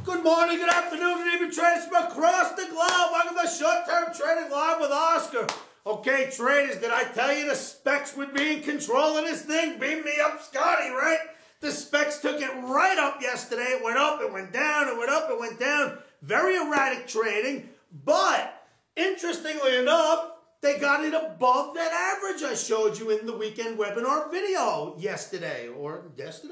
Good morning, good afternoon, good evening, traders from across the globe. Welcome to Short-Term Trading Live with Oscar. Okay, traders, did I tell you the specs would be in control of this thing? Beam me up, Scotty, right? The specs took it right up yesterday. It went up, it went down, it went up, it went down. Very erratic trading, but interestingly enough, they got it above that average I showed you in the weekend webinar video yesterday.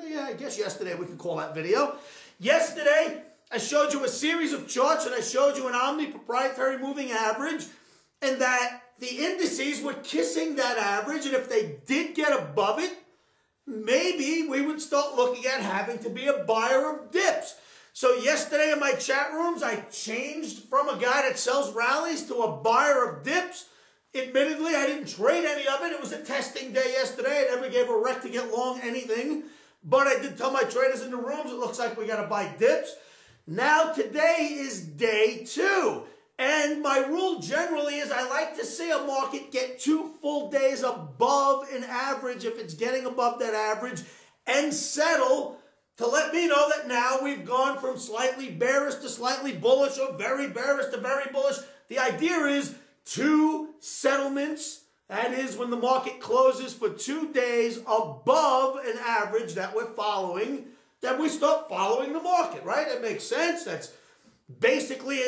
Yeah, I guess yesterday we could call that video. Yesterday, I showed you a series of charts and I showed you an Emini proprietary moving average and that the indices were kissing that average, and if they did get above it, maybe we would start looking at having to be a buyer of dips. So yesterday in my chat rooms, I changed from a guy that sells rallies to a buyer of dips. Admittedly, I didn't trade any of it. It was a testing day yesterday. I never gave a rec to get long anything. But I did tell my traders in the rooms, it looks like we got to buy dips. Now, today is day 2. And my rule generally is I like to see a market get 2 full days above an average if it's getting above that average and settle to let me know that now we've gone from slightly bearish to slightly bullish or very bearish to very bullish. The idea is 2 settlements, that is when the market closes for 2 days above an average that we're following, then we start following the market, right? That makes sense. That's basically,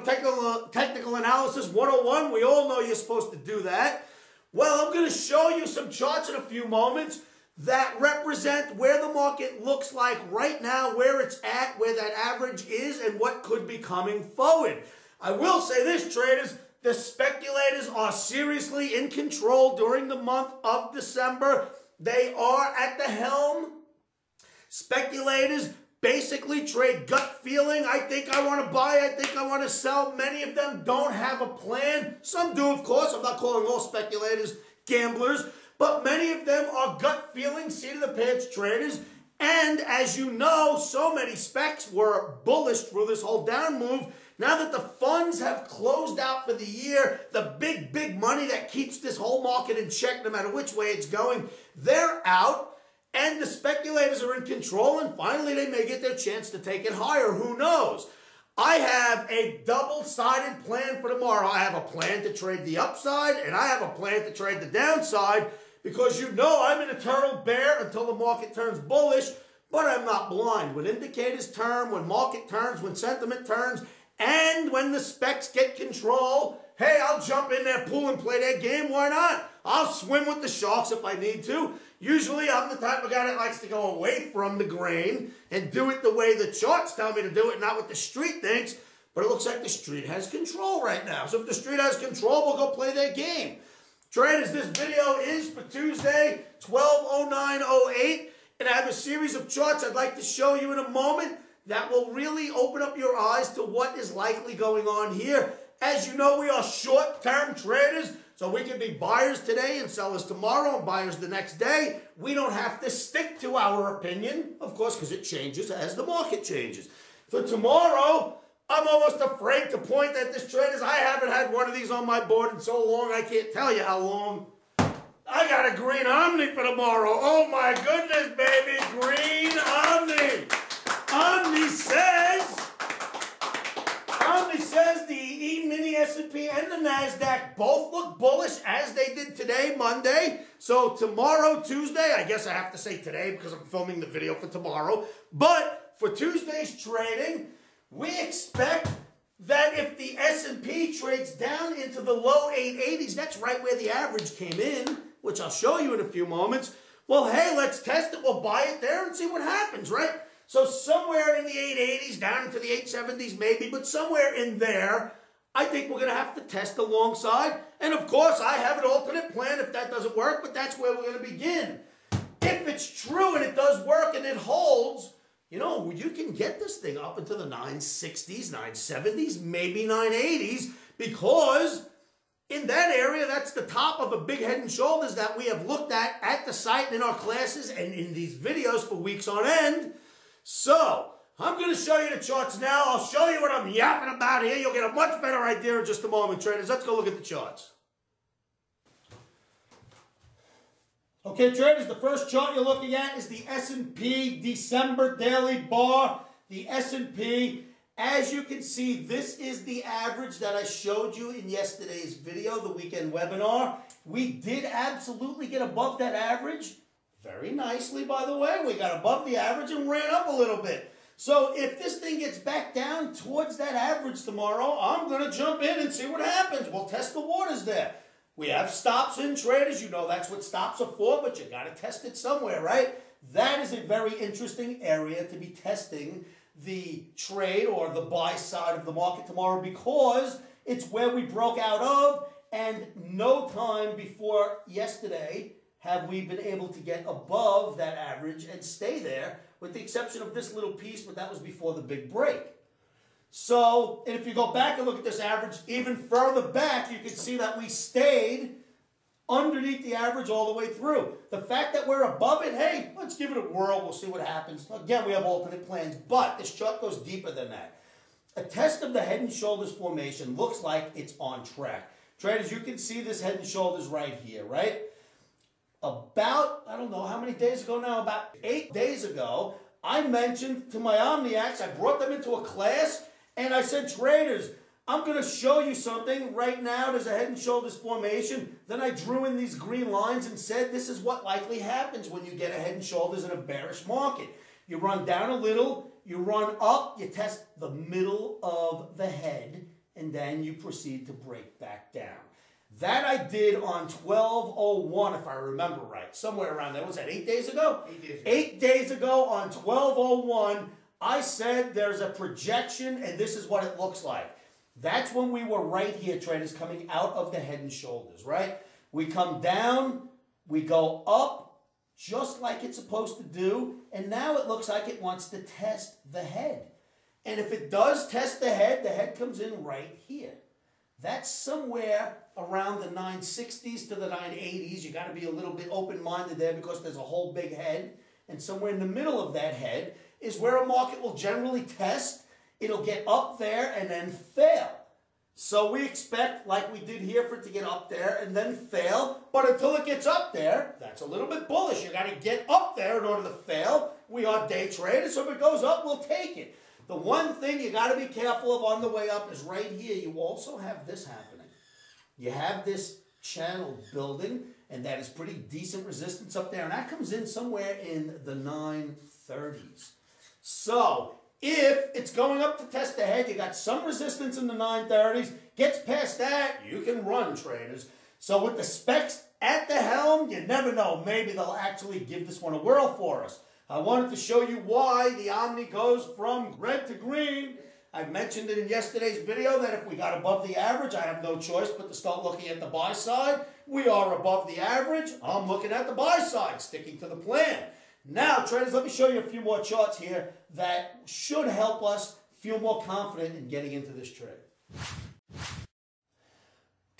technical analysis 101. We all know you're supposed to do that. Well, I'm going to show you some charts in a few moments that represent where the market looks like right now, where it's at, where that average is, and what could be coming forward. I will say this, traders, the speculators are seriously in control during the month of December. They are at the helm. Speculators basically trade gut feeling. I think I want to buy, I think I want to sell. Many of them don't have a plan. Some do, of course. I'm not calling all speculators gamblers, but many of them are gut feeling, seat of the pants traders. And as you know, so many specs were bullish through this whole down move. Now that the funds have closed out for the year, the big money that keeps this whole market in check no matter which way it's going, they're out. And the speculators are in control, and finally they may get their chance to take it higher. Who knows? I have a double-sided plan for tomorrow. I have a plan to trade the upside, and I have a plan to trade the downside, because you know I'm an eternal bear until the market turns bullish, but I'm not blind. When indicators turn, when market turns, when sentiment turns, and when the specs get control, hey, I'll jump in there, pool and play that game. Why not? I'll swim with the sharks if I need to. Usually, I'm the type of guy that likes to go away from the grain and do it the way the charts tell me to do it, not what the street thinks. But it looks like the street has control right now. So if the street has control, we'll go play their game. Traders, this video is for Tuesday, 12/09/08. And I have a series of charts I'd like to show you in a moment that will really open up your eyes to what is likely going on here. As you know, we are short-term traders. So we can be buyers today and sellers tomorrow and buyers the next day. We don't have to stick to our opinion, of course, because it changes as the market changes. For tomorrow, I'm almost afraid to point at this, traders. I haven't had one of these on my board in so long, I can't tell you how long. I got a green Emini for tomorrow. Oh my goodness, baby, green Emini. Emini says the E-mini S&P and the NASDAQ both look bullish as they did today, Monday. So tomorrow, Tuesday, I guess I have to say today because I'm filming the video for tomorrow. But for Tuesday's trading, we expect that if the S&P trades down into the low 880s, that's right where the average came in, which I'll show you in a few moments. Well, hey, let's test it. We'll buy it there and see what happens, right? So somewhere in the 880s, down into the 870s maybe, but somewhere in there, I think we're going to have to test alongside. And of course, I have an alternate plan if that doesn't work, but that's where we're going to begin. If it's true and it does work and it holds, you know, you can get this thing up into the 960s, 970s, maybe 980s, because in that area, that's the top of a big head and shoulders that we have looked at the site in our classes and in these videos for weeks on end. So, I'm going to show you the charts now. I'll show you what I'm yapping about here. You'll get a much better idea in just a moment, traders. Let's go look at the charts. Okay, traders, the first chart you're looking at is the S&P December daily bar. The S&P As you can see, this is the average that I showed you in yesterday's video, the weekend webinar. We did absolutely get above that average. Very nicely, by the way. We got above the average and ran up a little bit. So if this thing gets back down towards that average tomorrow, I'm going to jump in and see what happens. We'll test the waters there. We have stops in, traders. You know that's what stops are for, but you got to test it somewhere, right? That is a very interesting area to be testing the trade or the buy side of the market tomorrow, because it's where we broke out of, and no time before yesterday have we been able to get above that average and stay there, with the exception of this little piece, but that was before the big break. So, and if you go back and look at this average even further back, you can see that we stayed underneath the average all the way through. The fact that we're above it, hey, let's give it a whirl. We'll see what happens. Again, we have alternate plans, but this chart goes deeper than that. A test of the head and shoulders formation looks like it's on track. Traders, you can see this head and shoulders right here, right? About, I don't know how many days ago now, about 8 days ago, I mentioned to my Omniacs, I brought them into a class, and I said, traders, I'm going to show you something. Right now, there's a head and shoulders formation. Then I drew in these green lines and said, this is what likely happens when you get a head and shoulders in a bearish market. You run down a little, you run up, you test the middle of the head, and then you proceed to break back down. That I did on 12/01, if I remember right. Somewhere around there. Was that 8 days ago? 8 days ago. 8 days ago on 12/01, I said there's a projection, and this is what it looks like. That's when we were right here, traders, coming out of the head and shoulders, right? We come down, we go up, just like it's supposed to do, and now it looks like it wants to test the head. And if it does test the head comes in right here. That's somewhere around the 960s to the 980s. You got to be a little bit open-minded there, because there's a whole big head. And somewhere in the middle of that head is where a market will generally test. It'll get up there and then fail. So we expect, like we did here, for it to get up there and then fail. But until it gets up there, that's a little bit bullish. You got to get up there in order to fail. We are day traders, so if it goes up, we'll take it. The one thing you got to be careful of on the way up is right here. You also have this happening. You have this channel building, and that is pretty decent resistance up there. And that comes in somewhere in the 930s. So if it's going up to test the head, you got some resistance in the 930s. Gets past that, you can run, traders. So with the specs at the helm, you never know. Maybe they'll actually give this one a whirl for us. I wanted to show you why the Omni goes from red to green. I mentioned it in yesterday's video that if we got above the average, I have no choice but to start looking at the buy side. We are above the average. I'm looking at the buy side, sticking to the plan. Now, traders, let me show you a few more charts here that should help us feel more confident in getting into this trade.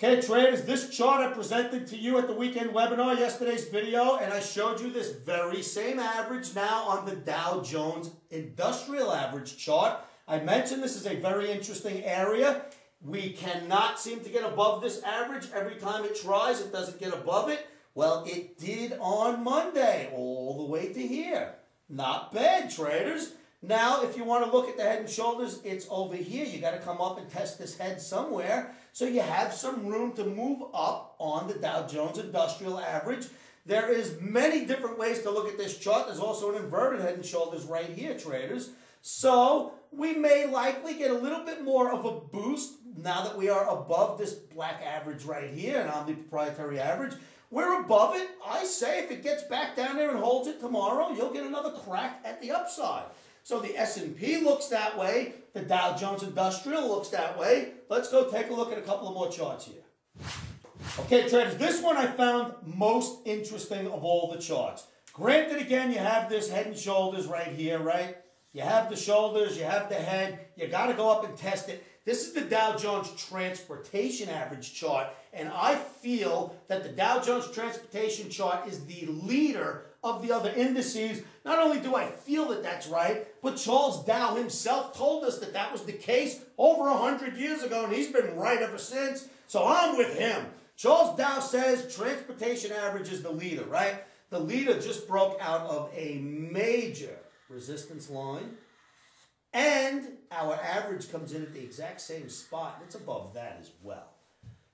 Okay, traders, this chart I presented to you at the weekend webinar, yesterday's video, and I showed you this very same average now on the Dow Jones Industrial Average chart. I mentioned this is a very interesting area. We cannot seem to get above this average. Every time it tries, it doesn't get above it. Well, it did on Monday, all the way to here. Not bad, traders. Now, if you want to look at the head and shoulders, it's over here. You got to come up and test this head somewhere. So you have some room to move up on the Dow Jones Industrial Average. There is many different ways to look at this chart. There's also an inverted head and shoulders right here, traders. So we may likely get a little bit more of a boost now that we are above this black average right here, an Omni proprietary average. We're above it. I say if it gets back down there and holds it tomorrow, you'll get another crack at the upside. So the S&P looks that way. The Dow Jones Industrial looks that way. Let's go take a look at a couple of more charts here. Okay, traders, this one I found most interesting of all the charts. Granted, again, you have this head and shoulders right here, right? You have the shoulders, you have the head. You got to go up and test it. This is the Dow Jones Transportation Average chart, and I feel that the Dow Jones Transportation chart is the leader of the other indices. Not only do I feel that that's right, but Charles Dow himself told us that that was the case over 100 years ago, and he's been right ever since. So I'm with him. Charles Dow says transportation average is the leader, right? The leader just broke out of a major resistance line. And our average comes in at the exact same spot. It's above that as well.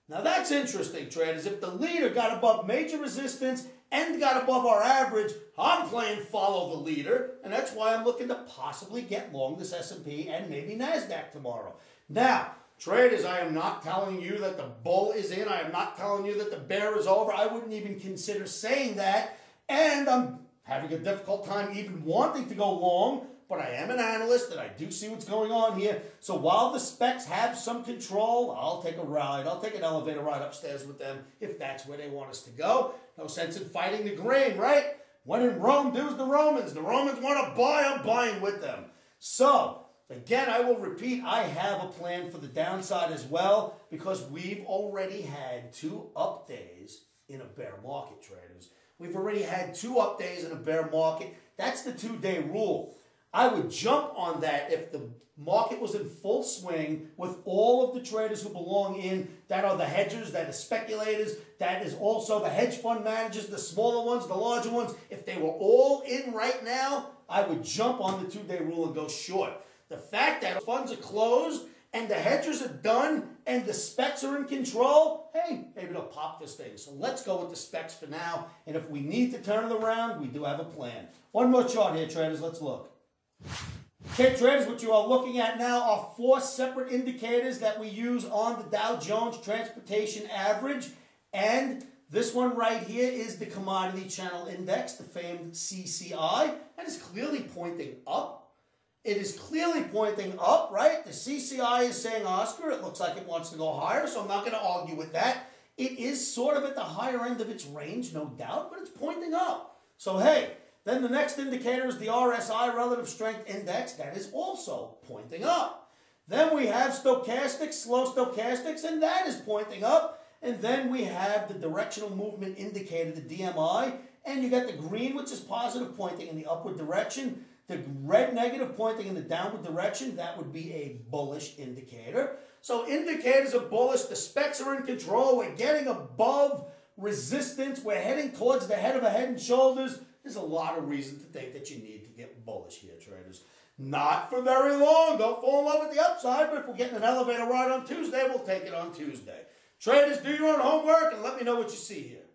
Now that's interesting, traders. If the leader got above major resistance and got above our average, I'm playing follow the leader, and that's why I'm looking to possibly get long this S&P and maybe NASDAQ tomorrow. Now, traders, I am not telling you that the bull is in. I am not telling you that the bear is over. I wouldn't even consider saying that, and I'm having a difficult time even wanting to go long, but I am an analyst and I do see what's going on here. So while the specs have some control, I'll take a ride. I'll take an elevator ride upstairs with them if that's where they want us to go. No sense in fighting the grain, right? When in Rome, do's the Romans. The Romans want to buy, I'm buying with them. So, again, I will repeat, I have a plan for the downside as well because we've already had 2 up days in a bear market, traders. We've already had 2 up days in a bear market. That's the 2-day rule. I would jump on that if the market was in full swing with all of the traders who belong in, that are the hedgers, that are speculators, that is also the hedge fund managers, the smaller ones, the larger ones. If they were all in right now, I would jump on the 2-day rule and go short. The fact that funds are closed and the hedgers are done and the specs are in control, hey, maybe they'll pop this thing. So let's go with the specs for now. And if we need to turn it around, we do have a plan. One more chart here, traders. Let's look. Okay, traders, what you are looking at now are 4 separate indicators that we use on the Dow Jones Transportation Average. And this one right here is the Commodity Channel Index, the famed CCI. That is clearly pointing up. It is clearly pointing up, right? The CCI is saying, Oscar, it looks like it wants to go higher, so I'm not going to argue with that. It is sort of at the higher end of its range, no doubt, but it's pointing up. So, hey, then the next indicator is the RSI, Relative Strength Index. That is also pointing up. Then we have stochastics, slow stochastics, and that is pointing up. And then we have the Directional Movement Indicator, the DMI, and you got the green, which is positive, pointing in the upward direction. The red negative pointing in the downward direction, that would be a bullish indicator. So indicators are bullish. The specs are in control. We're getting above resistance. We're heading towards the head of a Head and Shoulders. There's a lot of reason to think that you need to get bullish here, traders. Not for very long. Don't fall in love with the upside, but if we're getting an elevator ride on Tuesday, we'll take it on Tuesday. Traders, do your own homework and let me know what you see here.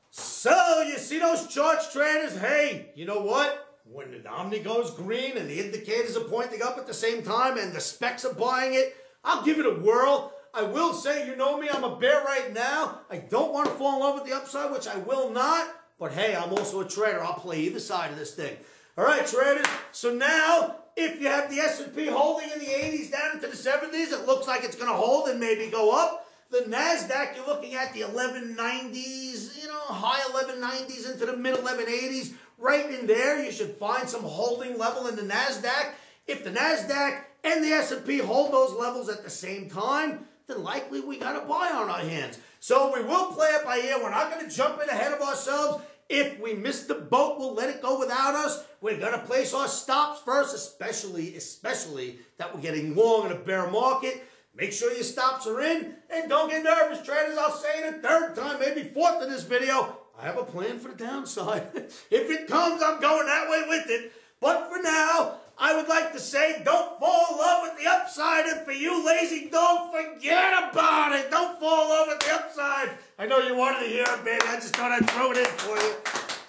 So, you see those charts, traders? Hey, you know what? When the Omni goes green and the indicators are pointing up at the same time and the specs are buying it, I'll give it a whirl. I will say, you know me, I'm a bear right now. I don't want to fall in love with the upside, which I will not. But hey, I'm also a trader. I'll play either side of this thing. All right, traders. So now, if you have the S&P holding in the 80s down into the 70s, it looks like it's going to hold and maybe go up. The NASDAQ, you're looking at the 1190s, high 1190s into the mid 1180s. Right in there, you should find some holding level in the NASDAQ. If the NASDAQ and the S&P hold those levels at the same time, then likely we got a buy on our hands. So we will play it by ear. We're not going to jump in ahead of ourselves. If we miss the boat, we'll let it go without us. We're going to place our stops first, especially that we're getting long in a bear market. Make sure your stops are in, and don't get nervous, traders. I'll say it a 3rd time, maybe 4th in this video. I have a plan for the downside. If it comes, I'm going that way with it. But for now, I would like to say, don't fall in love with the upside. And for you lazy, don't forget about it. Don't fall in love with the upside. I know you wanted to hear it, baby. I just thought I'd throw it in for you.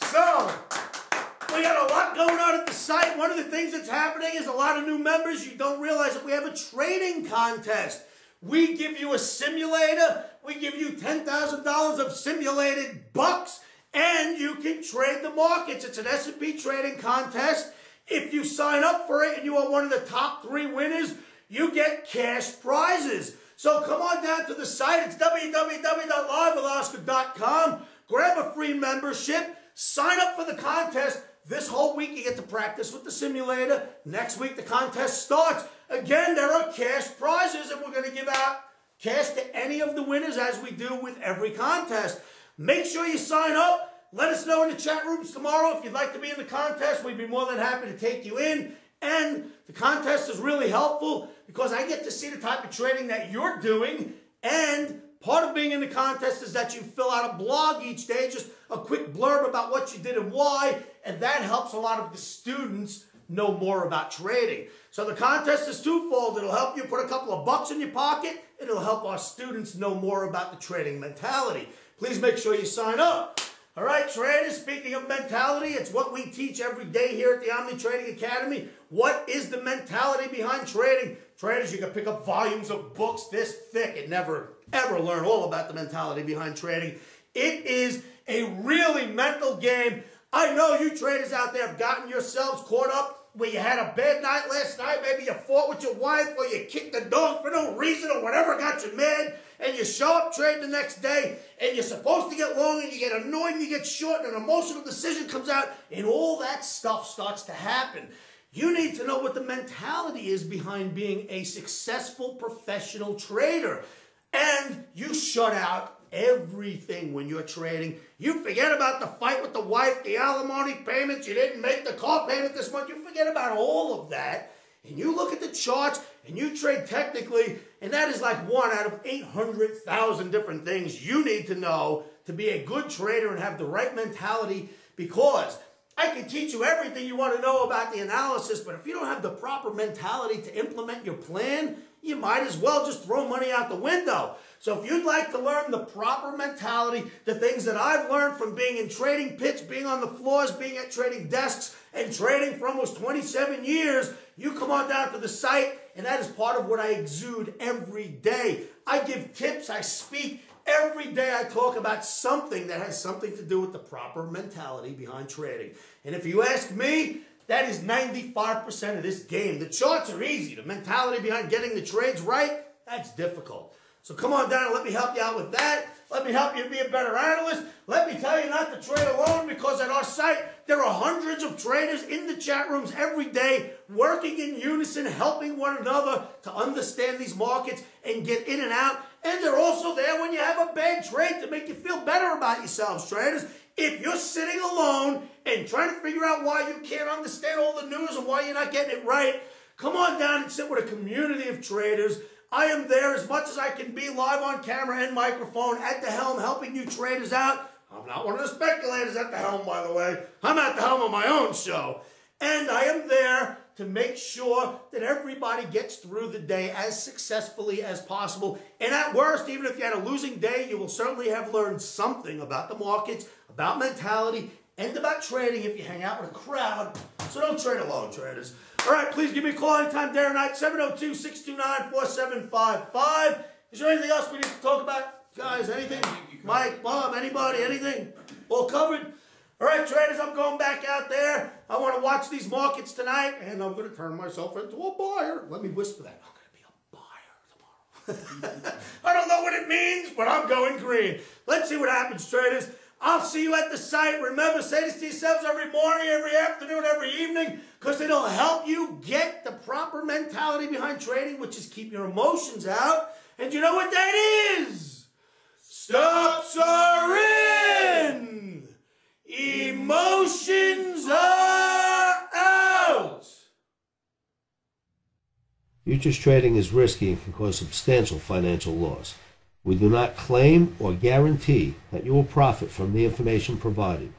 So, we got a lot going on at the site. One of the things that's happening is a lot of new members. You don't realize that we have a trading contest. We give you a simulator. We give you $10,000 of simulated bucks, and you can trade the markets. It's an S&P trading contest. If you sign up for it and you are one of the top 3 winners, you get cash prizes. So come on down to the site. It's www.livewithoscar.com. Grab a free membership. Sign up for the contest. This whole week you get to practice with the simulator. Next week the contest starts. Again, there are cash prizes, and we're going to give out cash to any of the winners as we do with every contest. Make sure you sign up. Let us know in the chat rooms tomorrow if you'd like to be in the contest. We'd be more than happy to take you in. And the contest is really helpful because I get to see the type of trading that you're doing. And part of being in the contest is that you fill out a blog each day, just a quick blurb about what you did and why. And that helps a lot of the students know more about trading. So the contest is twofold. It'll help you put a couple of bucks in your pocket. It'll help our students know more about the trading mentality. Please make sure you sign up. All right, traders, speaking of mentality, it's what we teach every day here at the Emini Trading Academy. What is the mentality behind trading? Traders, you can pick up volumes of books this thick and never, ever learn all about the mentality behind trading. It is a really mental game. I know you traders out there have gotten yourselves caught up where you had a bad night last night. Maybe you fought with your wife or you kicked the dog for no reason or whatever got you mad. And you show up trading the next day and you're supposed to get long and you get annoyed and you get short and an emotional decision comes out and all that stuff starts to happen. You need to know what the mentality is behind being a successful professional trader. And you shut out everything when you're trading. You forget about the fight with the wife, the alimony payments, you didn't make the car payment this month. You forget about all of that. And you look at the charts and you trade technically, and that is like 1 out of 800,000 different things you need to know to be a good trader and have the right mentality, because I can teach you everything you want to know about the analysis, but if you don't have the proper mentality to implement your plan, you might as well just throw money out the window. So if you'd like to learn the proper mentality, the things that I've learned from being in trading pits, being on the floors, being at trading desks, and trading for almost 27 years, you come on down to the site, and that is part of what I exude every day. I give tips, I speak. Every day I talk about something that has something to do with the proper mentality behind trading. And if you ask me, that is 95% of this game. The charts are easy. The mentality behind getting the trades right, that's difficult. So come on down and let me help you out with that. Let me help you be a better analyst. Let me tell you not to trade alone, because at our site, there are hundreds of traders in the chat rooms every day working in unison, helping one another to understand these markets and get in and out. And they're also there when you have a bad trade to make you feel better about yourselves, traders. If you're sitting alone and trying to figure out why you can't understand all the news and why you're not getting it right, come on down and sit with a community of traders. I am there as much as I can be, live on camera and microphone at the helm, helping you traders out. I'm not one of the speculators at the helm, by the way. I'm at the helm of my own show. And I am there to make sure that everybody gets through the day as successfully as possible. And at worst, even if you had a losing day, you will certainly have learned something about the markets, about mentality, and about trading if you hang out with a crowd. So don't trade alone, traders. All right, please give me a call anytime, day or night, 702-629-4755. Is there anything else we need to talk about? Guys, anything? Mike, Bob, anybody, anything? All covered? All right, traders, I'm going back out there. I want to watch these markets tonight, and I'm going to turn myself into a buyer. Let me whisper that. I'm going to be a buyer tomorrow. I don't know what it means, but I'm going green. Let's see what happens, traders. I'll see you at the site. Remember, say this to yourselves every morning, every afternoon, every evening, because it'll help you get the proper mentality behind trading, which is keep your emotions out. And you know what that is? Stops are in. Emotions are out. Futures trading is risky and can cause substantial financial loss. We do not claim or guarantee that you will profit from the information provided.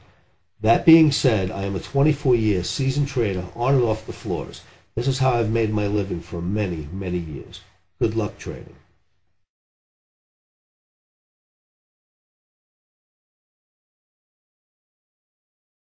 That being said, I am a 24-year seasoned trader on and off the floors. This is how I've made my living for many, many years. Good luck trading.